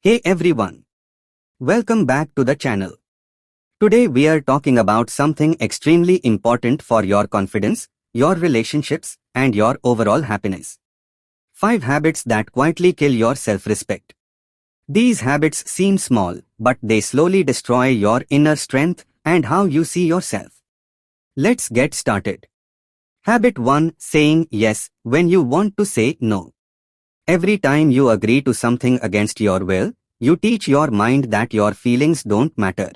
Hey everyone, welcome back to the channel. Today we are talking about something extremely important for your confidence, your relationships, and your overall happiness. 5 habits that quietly kill your self-respect. These habits seem small, but they slowly destroy your inner strength and how you see yourself. Let's get started. Habit 1. Saying yes when you want to say no. Every time you agree to something against your will, you teach your mind that your feelings don't matter.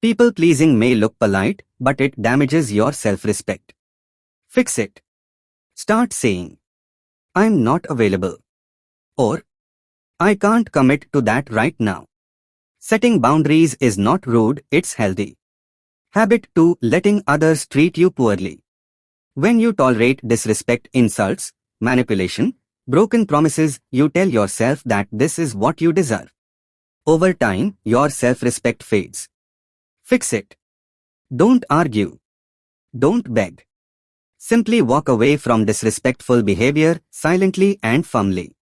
People-pleasing may look polite, but it damages your self-respect. Fix it. Start saying, I'm not available. Or, I can't commit to that right now. Setting boundaries is not rude, it's healthy. Habit 2. Letting others treat you poorly. When you tolerate disrespect, insults, manipulation, broken promises, you tell yourself that this is what you deserve. Over time, your self-respect fades. Fix it. Don't argue. Don't beg. Simply walk away from disrespectful behavior silently and firmly.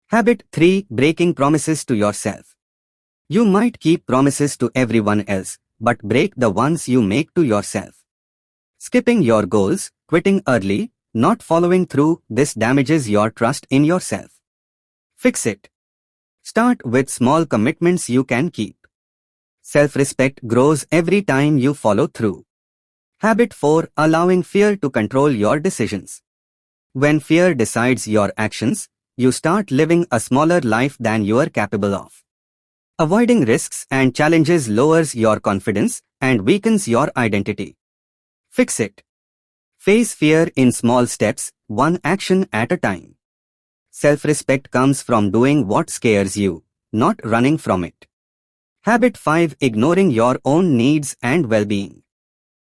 Habit 3. Breaking promises to yourself. You might keep promises to everyone else, but break the ones you make to yourself. Skipping your goals, quitting early, not following through, this damages your trust in yourself. Fix it. Start with small commitments you can keep. Self-respect grows every time you follow through. Habit 4. Allowing fear to control your decisions. When fear decides your actions, you start living a smaller life than you are capable of. Avoiding risks and challenges lowers your confidence and weakens your identity. Fix it. Face fear in small steps, one action at a time. Self-respect comes from doing what scares you, not running from it. Habit 5. Ignoring your own needs and well-being.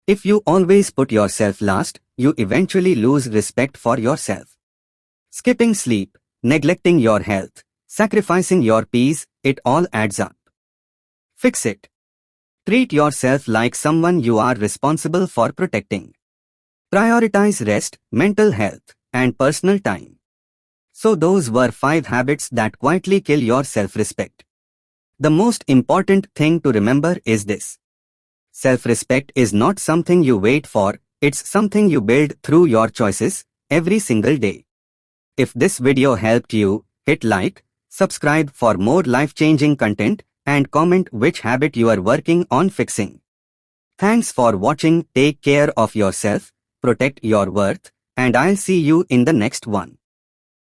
If you always put yourself last, you eventually lose respect for yourself. Skipping sleep, neglecting your health, sacrificing your peace, it all adds up. Fix it. Treat yourself like someone you are responsible for protecting. Prioritize rest, mental health, and personal time. So those were 5 habits that quietly kill your self-respect. The most important thing to remember is this. Self-respect is not something you wait for, it's something you build through your choices, every single day. If this video helped you, hit like, subscribe for more life-changing content, and comment which habit you are working on fixing. Thanks for watching, take care of yourself, protect your worth, and I'll see you in the next one.